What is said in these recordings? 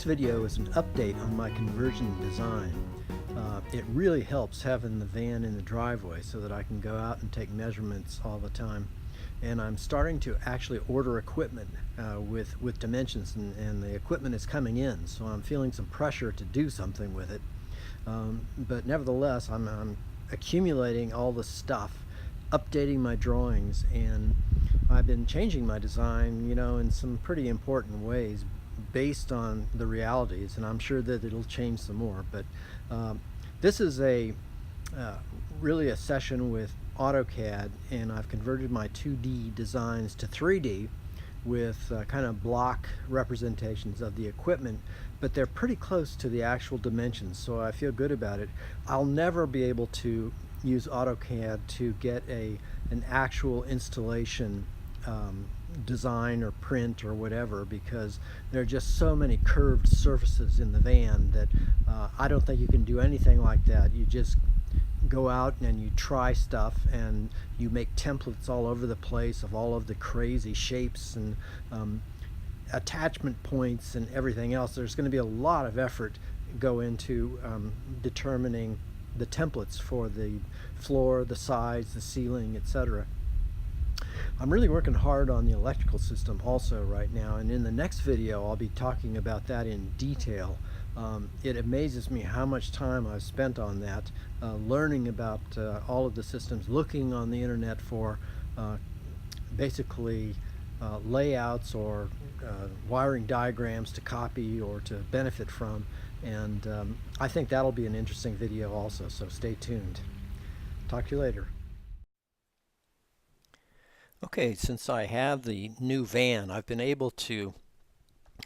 next video is an update on my conversion design. It really helps having the van in the driveway so that I can go out and take measurements all the time. And I'm starting to actually order equipment with dimensions, and the equipment is coming in, so I'm feeling some pressure to do something with it. But nevertheless, I'm accumulating all the stuff, updating my drawings, and I've been changing my design, in some pretty important ways based on the realities, and I'm sure that it'll change some more. But this is really a session with AutoCAD, and I've converted my 2D designs to 3D with kind of block representations of the equipment, but they're pretty close to the actual dimensions, so I feel good about it. I'll never be able to use AutoCAD to get an actual installation design or print or whatever, because there are just so many curved surfaces in the van that I don't think you can do anything like that. You just go out and you try stuff, and you make templates all over the place of all of the crazy shapes and attachment points and everything else. There's going to be a lot of effort go into determining the templates for the floor, the sides, the ceiling, etc. I'm really working hard on the electrical system also right now, and in the next video I'll be talking about that in detail. It amazes me how much time I've spent on that, learning about all of the systems, looking on the internet for basically layouts or wiring diagrams to copy or to benefit from, and I think that'll be an interesting video also, so stay tuned. Talk to you later. Okay, since I have the new van, I've been able to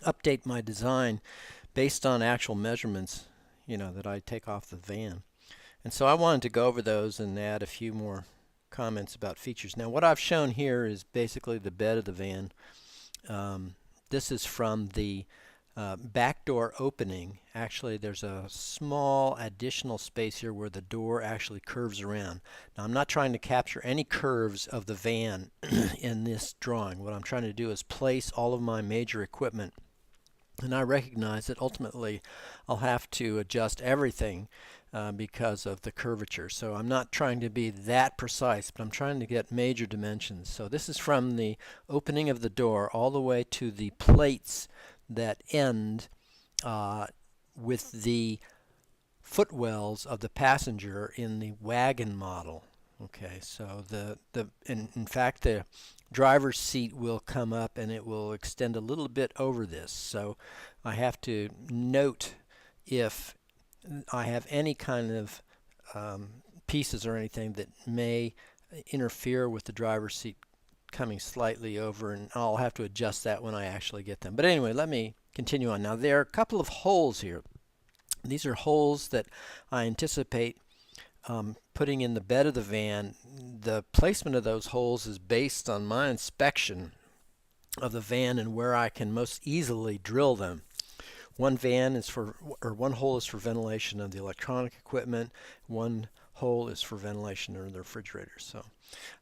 update my design based on actual measurements, that I take off the van. And so I wanted to go over those and add a few more comments about features. Now, what I've shown here is basically the bed of the van. This is from the back door opening. Actually, there's a small additional space here where the door actually curves around. Now, I'm not trying to capture any curves of the van in this drawing. What I'm trying to do is place all of my major equipment, and I recognize that ultimately I'll have to adjust everything because of the curvature. So I'm not trying to be that precise, but I'm trying to get major dimensions. So this is from the opening of the door all the way to the plates that end with the footwells of the passenger in the wagon model. Okay, so in fact the driver's seat will come up and it will extend a little bit over this. So I have to note if I have any kind of pieces or anything that may interfere with the driver's seat coming slightly over, and I'll have to adjust that when I actually get them. But anyway, let me continue on. Now, there are a couple of holes here. These are holes that I anticipate putting in the bed of the van. The placement of those holes is based on my inspection of the van and where I can most easily drill them. One hole is for ventilation of the electronic equipment. One hole is for ventilation of the refrigerators. So,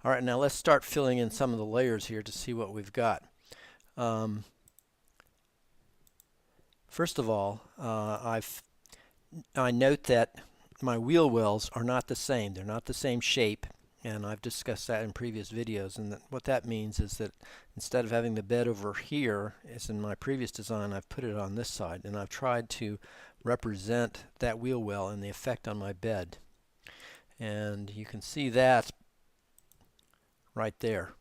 all right, now let's start filling in some of the layers here to see what we've got. First of all, I note that my wheel wells are not the same. They're not the same shape, and I've discussed that in previous videos. And what that means is that instead of having the bed over here, as in my previous design, I've put it on this side, and I've tried to represent that wheel well and the effect on my bed. And you can see that right there.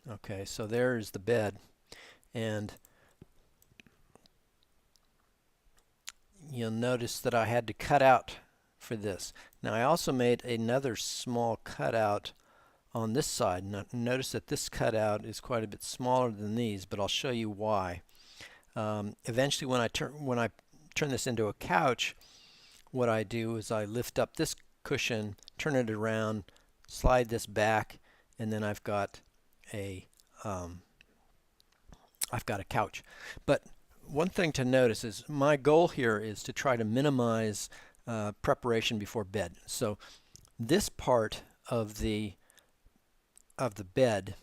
Okay, so there's the bed, and you'll notice that I had to cut out for this. Now, I also made another small cutout on this side. Now, notice that this cutout is quite a bit smaller than these, but I'll show you why. Eventually, when I turn this into a couch, what I do is I lift up this cushion, turn it around, slide this back, and then I've got a couch. But one thing to notice is my goal here is to try to minimize preparation before bed. So this part of the bed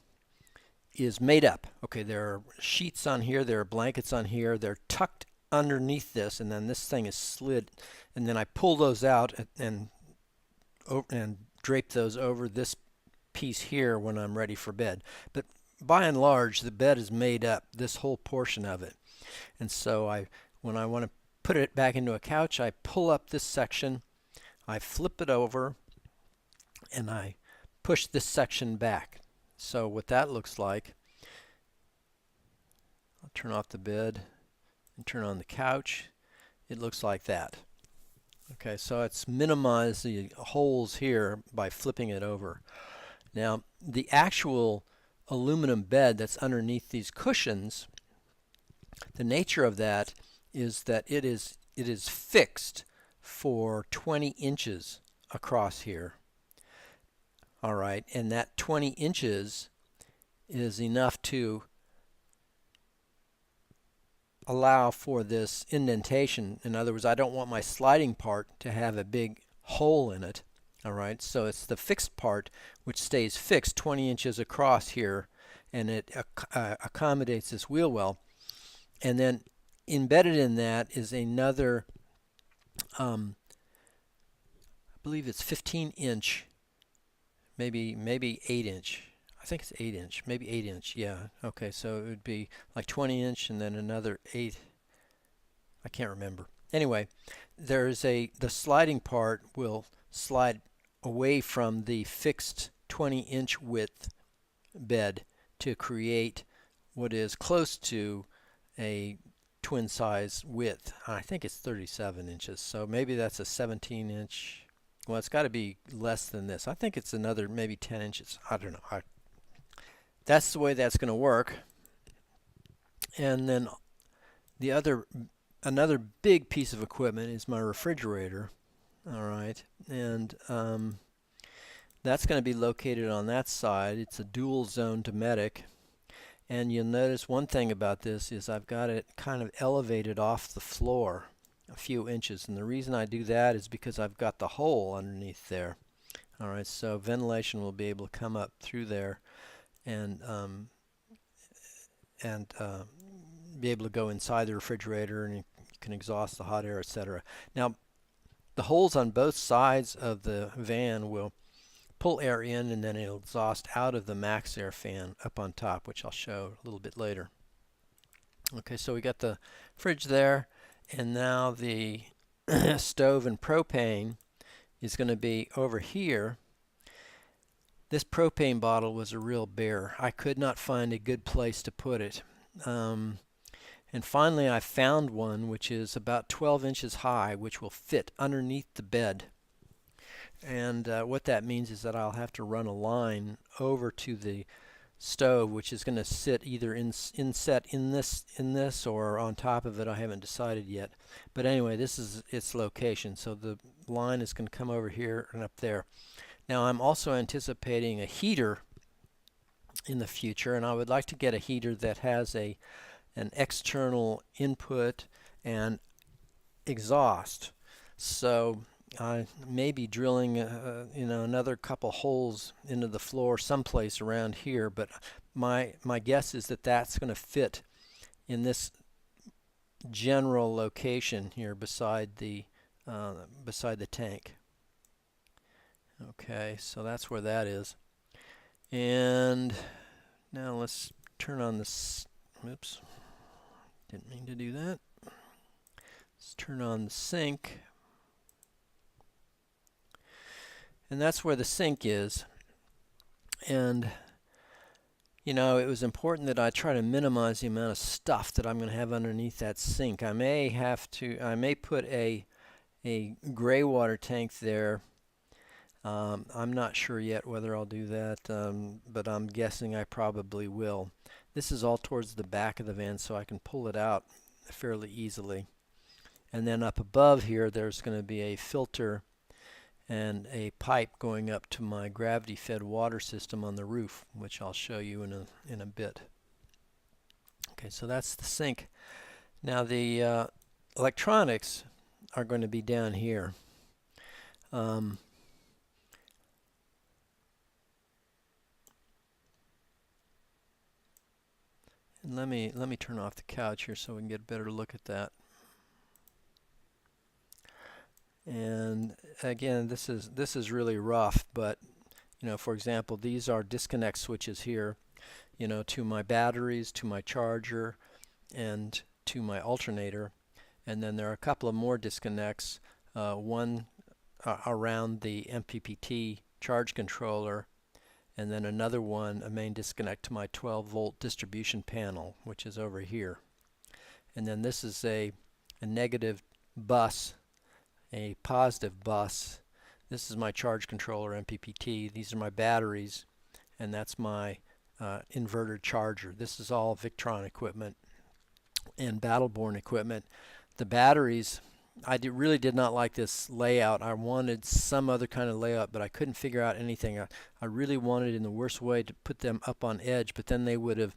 is made up. Okay, there are sheets on here, there are blankets on here, they're tucked underneath this, and then this thing is slid, and then I pull those out and drape those over this piece here when I'm ready for bed. But by and large, the bed is made up, this whole portion of it. And so when I want to put it back into a couch, I pull up this section, I flip it over, and I push this section back. So what that looks like, I'll turn off the bed and turn on the couch. It looks like that. Okay, so it's minimized the holes here by flipping it over. Now, the actual aluminum bed that's underneath these cushions, the nature of that is that it is fixed for 20 inches across here. All right, and that 20 inches is enough to allow for this indentation. In other words, I don't want my sliding part to have a big hole in it. All right, so it's the fixed part which stays fixed 20 inches across here, and it accommodates this wheel well. And then embedded in that is another, I believe it's 15-inch, maybe 8-inch. I think it's 8-inch, maybe 8-inch. Yeah. Okay, so it would be like 20-inch and then another 8. I can't remember. Anyway, the sliding part will slide away from the fixed 20-inch width bed to create what is close to a twin size width. I think it's 37 inches, so maybe that's a 17-inch. Well, it's got to be less than this. I think it's another maybe 10 inches. I don't know. That's the way that's going to work. And then another big piece of equipment is my refrigerator. All right, and that's going to be located on that side. It's a dual zone Dometic, and you'll notice one thing about this is I've got it kind of elevated off the floor a few inches, and the reason I do that is because I've got the hole underneath there. All right, so ventilation will be able to come up through there and be able to go inside the refrigerator, and you can exhaust the hot air, etc. Now, the holes on both sides of the van will pull air in, and then it'll exhaust out of the max air fan up on top, which I'll show a little bit later. Okay, so we got the fridge there, and now the stove and propane is going to be over here. This propane bottle was a real bear. I could not find a good place to put it. And finally I found one which is about 12 inches high, which will fit underneath the bed. And what that means is that I'll have to run a line over to the stove, which is going to sit either inset in this or on top of it. I haven't decided yet. But anyway, this is its location. So the line is going to come over here and up there. Now I'm also anticipating a heater in the future, and I would like to get a heater that has an external input and exhaust. So I may be drilling another couple holes into the floor someplace around here, but my guess is that that's going to fit in this general location here beside the tank. Okay, so that's where that is. And now let's turn on this. Oops, didn't mean to do that. Let's turn on the sink. And that's where the sink is. And you know, it was important that I try to minimize the amount of stuff that I'm going to have underneath that sink. I may put a gray water tank there. I'm not sure yet whether I'll do that, but I'm guessing I probably will. This is all towards the back of the van, so I can pull it out fairly easily. And then up above here, there's going to be a filter and a pipe going up to my gravity-fed water system on the roof, which I'll show you in a bit. Okay, so that's the sink. Now the electronics are going to be down here. And let me turn off the couch here so we can get a better look at that. And again, this is really rough, but for example, these are disconnect switches here, to my batteries, to my charger, and to my alternator. And then there are a couple of more disconnects, one around the MPPT charge controller, and then another one, a main disconnect to my 12-volt distribution panel, which is over here. And then this is a negative bus, a positive bus. This is my charge controller MPPT. These are my batteries, and that's my inverter charger. This is all Victron equipment and Battleborn equipment. The batteries, I really did not like this layout. I wanted some other kind of layout, but I couldn't figure out anything. I really wanted in the worst way to put them up on edge, but then they would have,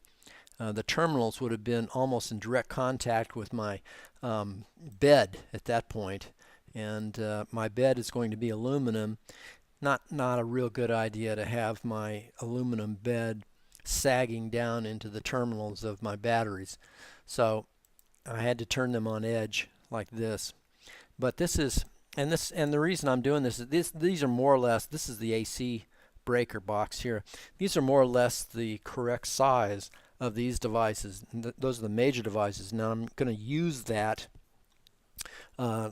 the terminals would have been almost in direct contact with my bed at that point. And my bed is going to be aluminum. Not a real good idea to have my aluminum bed sagging down into the terminals of my batteries. So I had to turn them on edge like this. But this is, and the reason I'm doing this is these are more or less, this is the AC breaker box here. These are more or less the correct size of these devices. Those are the major devices. Now I'm going to use that for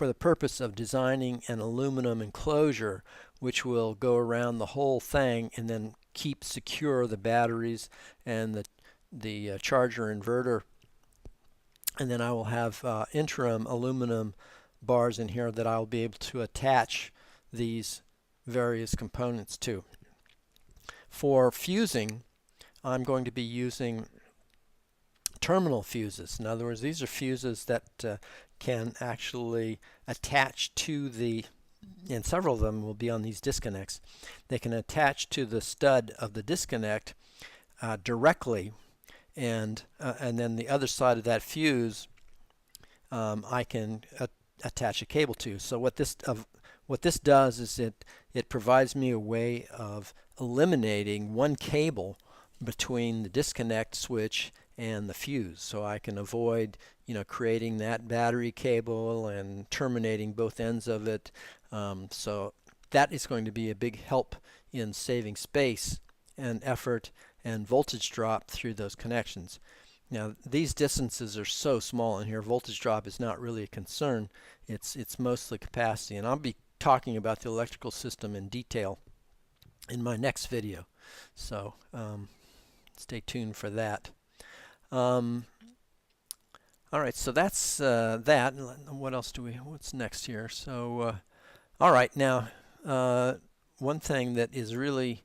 the purpose of designing an aluminum enclosure which will go around the whole thing and then keep secure the batteries and the charger inverter. And then I will have interim aluminum bars in here that I'll be able to attach these various components to. For fusing, I'm going to be using terminal fuses. In other words, these are fuses that can actually attach to the, and several of them will be on these disconnects. They can attach to the stud of the disconnect directly, and then the other side of that fuse I can attach a cable to. So what this does is it provides me a way of eliminating one cable between the disconnect switch and the fuse, so I can avoid creating that battery cable and terminating both ends of it. So that is going to be a big help in saving space and effort and voltage drop through those connections. Now these distances are so small in here, voltage drop is not really a concern. It's mostly capacity, and I'll be talking about the electrical system in detail in my next video, so stay tuned for that. All right, so that's that. What else what's next here? So all right, now one thing that is really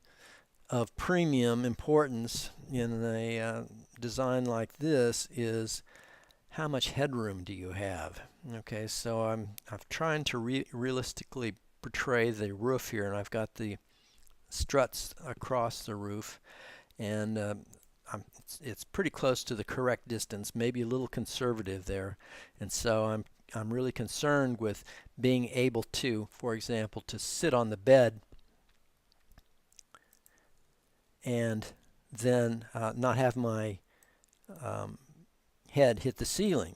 of premium importance in a design like this is how much headroom do you have? Okay, so I'm trying to realistically portray the roof here, and I've got the struts across the roof, and it's pretty close to the correct distance, maybe a little conservative there, and so I'm really concerned with being able to, for example, to sit on the bed and then not have my head hit the ceiling.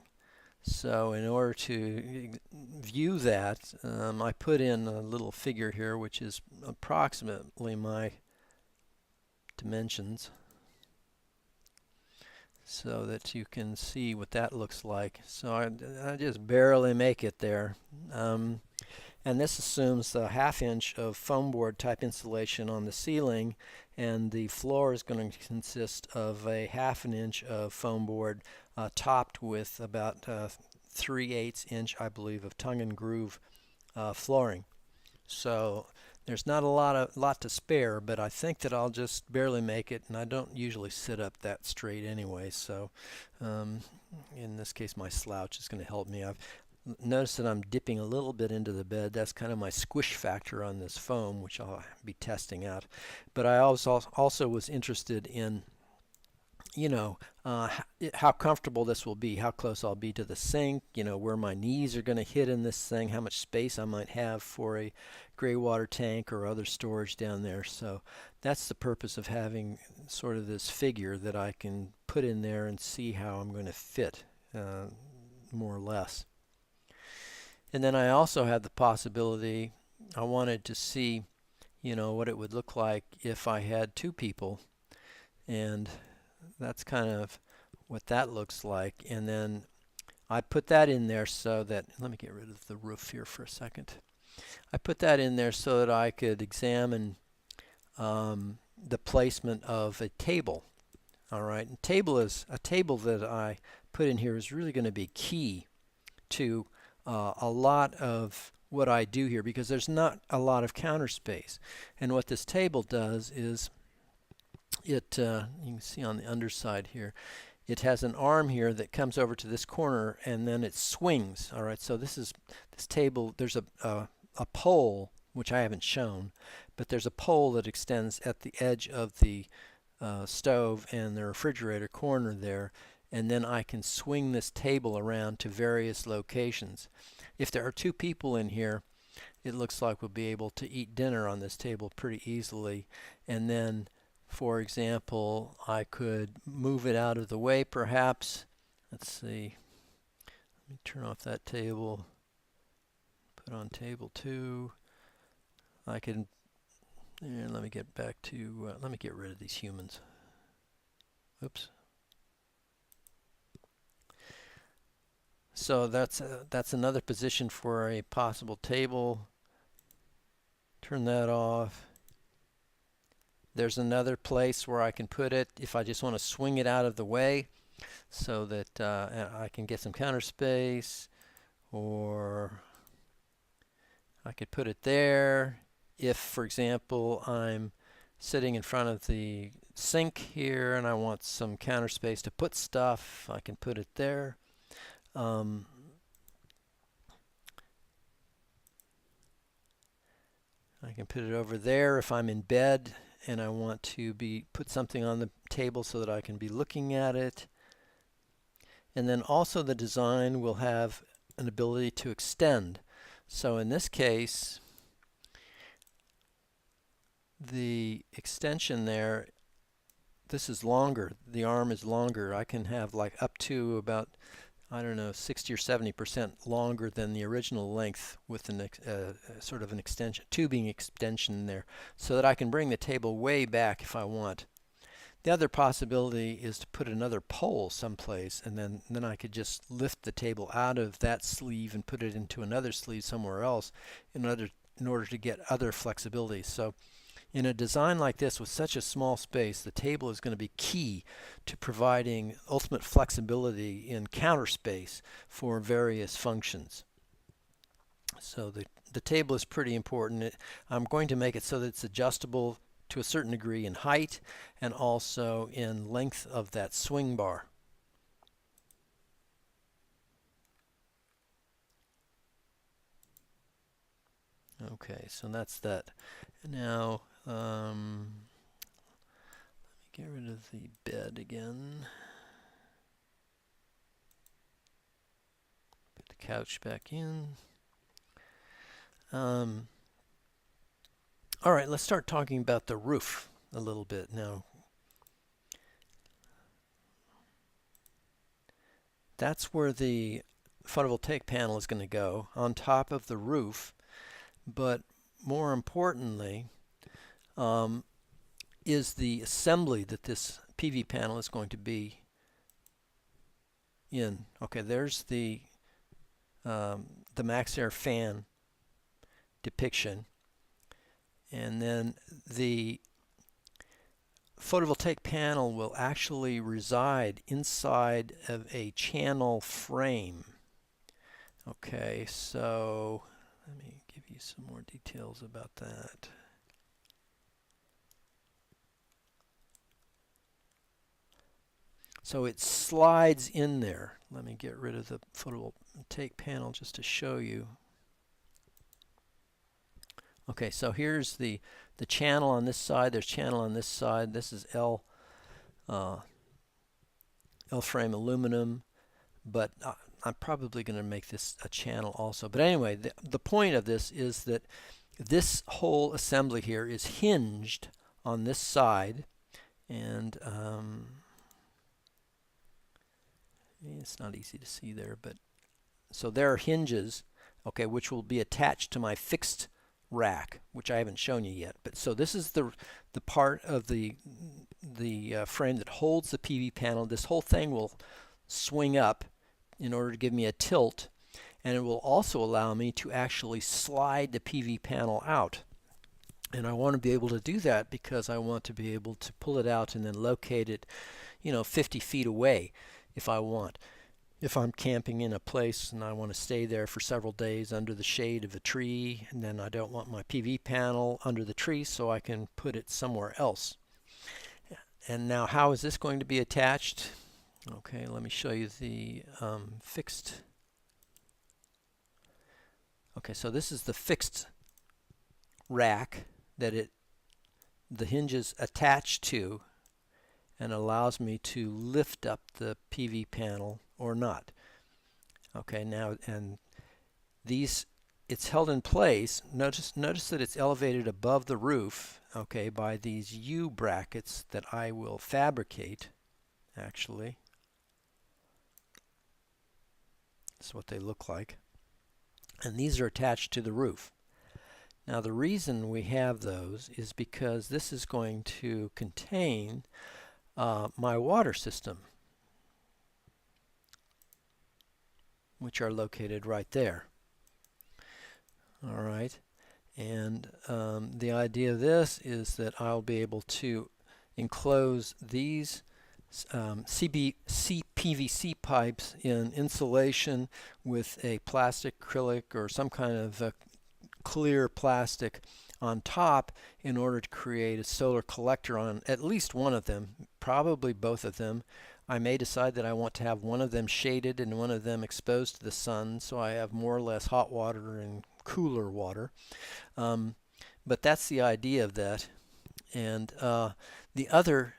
So in order to view that, I put in a little figure here which is approximately my dimensions, so that you can see what that looks like. So I just barely make it there. And this assumes a 1/2 inch of foam board type insulation on the ceiling, and the floor is going to consist of a 1/2 inch of foam board topped with about 3/8 inch, I believe, of tongue and groove flooring. So there's not a lot to spare, but I think that I'll just barely make it, and I don't usually sit up that straight anyway, so in this case my slouch is going to help me. I've noticed that I'm dipping a little bit into the bed. That's kind of my squish factor on this foam, which I'll be testing out. But I also was interested in how comfortable this will be, how close I'll be to the sink, where my knees are going to hit in this thing, how much space I might have for a gray water tank or other storage down there. So that's the purpose of having sort of this figure that I can put in there and see how I'm going to fit more or less. And then I also had the possibility, I wanted to see, you know, what it would look like if I had two people. And that's kind of what that looks like. And then I put that in there so that, let me get rid of the roof here for a second. I put that in there so that I could examine the placement of a table. All right, and a table that I put in here is really going to be key to a lot of what I do here, because there's not a lot of counter space. And what this table does is you can see on the underside here, it has an arm here that comes over to this corner and then it swings. All right, so this table, there's a pole, which I haven't shown, but there's a pole that extends at the edge of the stove and the refrigerator corner there, and then I can swing this table around to various locations. If there are two people in here, it looks like we'll be able to eat dinner on this table pretty easily. And then, for example, I could move it out of the way perhaps. Let's see. Let me turn off that table. Put on table 2. I can, and let me get back to, let me get rid of these humans. Oops. So that's another position for a possible table. Turn that off. There's another place where I can put it if I just want to swing it out of the way so that I can get some counter space, or I could put it there. If, for example, I'm sitting in front of the sink here and I want some counter space to put stuff, I can put it there. I can put it over there if I'm in bed and I want to put something on the table so that I can be looking at it. And then also the design will have an ability to extend. So in this case, the extension there, this is longer. The arm is longer. I can have like up to about, I don't know, 60 or 70% longer than the original length with an sort of an extension, tubing extension there, so that I can bring the table way back if I want. The other possibility is to put another pole someplace, and then I could just lift the table out of that sleeve and put it into another sleeve somewhere else in order to get other flexibility. So in a design like this with such a small space, the table is going to be key to providing ultimate flexibility in counter space for various functions. So the table is pretty important. I'm going to make it so that it's adjustable to a certain degree in height and also in length of that swing bar. Okay, so that's that. Now, let me get rid of the bed again. Put the couch back in. All right, let's start talking about the roof a little bit now. That's where the photovoltaic panel is going to go, on top of the roof. But more importantly, is the assembly that this PV panel is going to be in. Okay, there's the MaxxAir fan depiction, and then the photovoltaic panel will actually reside inside of a channel frame. Okay, so let me give you some more details about that. So it slides in there. Let me get rid of the photovoltaic panel just to show you. Okay, so here's the channel on this side. There's channel on this side. This is L-frame aluminum, but I'm probably going to make this a channel also. But anyway, the point of this is that this whole assembly here is hinged on this side, and it's not easy to see there, but so there are hinges. okay, which will be attached to my fixed rack, which I haven't shown you yet. But so this is the part of the frame that holds the PV panel. This whole thing will swing up in order to give me a tilt, and it will also allow me to actually slide the PV panel out. And I want to be able to do that because I want to be able to pull it out and then locate it, 50 feet away if I want. If I'm camping in a place and I want to stay there for several days under the shade of a tree, and then I don't want my PV panel under the tree, so I can put it somewhere else. And now how is this going to be attached? Okay, let me show you the fixed. Okay, so this is the fixed rack that the hinges attach to, and allows me to lift up the PV panel or not. Okay, now, and these, it's held in place. Notice that it's elevated above the roof, okay, by these U brackets that I will fabricate, actually. That's what they look like. And these are attached to the roof. Now the reason we have those is because this is going to contain my water system, which are located right there. All right, and the idea of this is that I'll be able to enclose these CPVC pipes in insulation with a plastic, acrylic, or some kind of clear plastic on top in order to create a solar collector on at least one of them, probably both of them. I may decide that I want to have one of them shaded and one of them exposed to the sun, so I have more or less hot water and cooler water. But that's the idea of that. And the other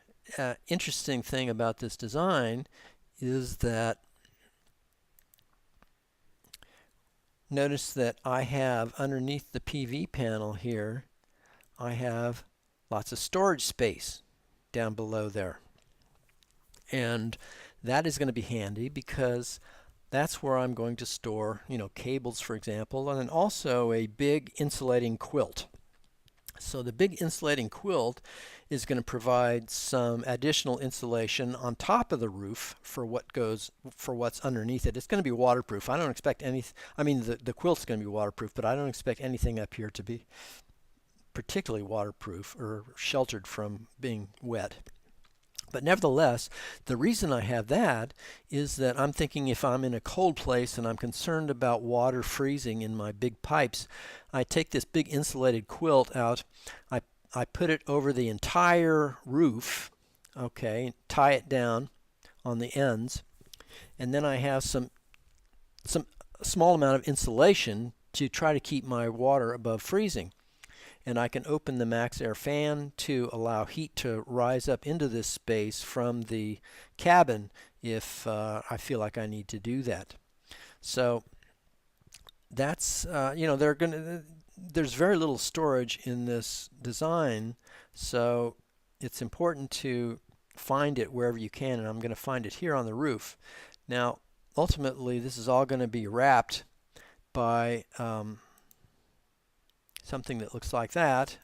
interesting thing about this design is that notice that I have underneath the PV panel here, I have lots of storage space down below there. And that is going to be handy because that's where I'm going to store, cables, for example, and then also a big insulating quilt. So the big insulating quilt is going to provide some additional insulation on top of the roof for what's underneath it. It's going to be waterproof. I don't expect the quilt's going to be waterproof, but I don't expect anything up here to be particularly waterproof or sheltered from being wet. But nevertheless, the reason I have that is that I'm thinking if I'm in a cold place and I'm concerned about water freezing in my big pipes, I take this big insulated quilt out, I put it over the entire roof, okay, tie it down on the ends, and then I have some small amount of insulation to try to keep my water above freezing. And I can open the max air fan to allow heat to rise up into this space from the cabin if I feel like I need to do that. So that's there's very little storage in this design, so it's important to find it wherever you can, and I'm going to find it here on the roof. Now ultimately this is all going to be wrapped by something that looks like that.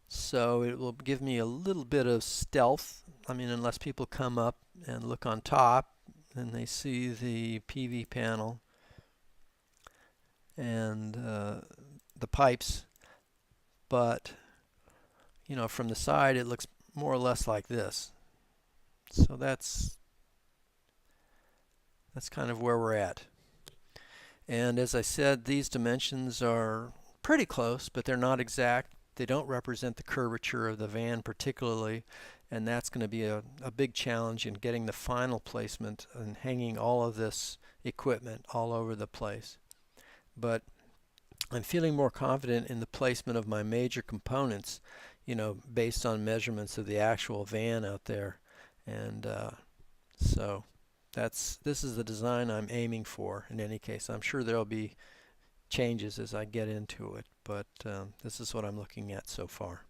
So it will give me a little bit of stealth. Unless people come up and look on top and they see the PV panel and the pipes. But from the side it looks more or less like this. So that's kind of where we're at. And as I said, these dimensions are pretty close, but they're not exact. They don't represent the curvature of the van particularly, and that's going to be a big challenge in getting the final placement and hanging all of this equipment all over the place. But I'm feeling more confident in the placement of my major components, based on measurements of the actual van out there. And so this is the design I'm aiming for. In any case, I'm sure there'll be changes as I get into it, but this is what I'm looking at so far.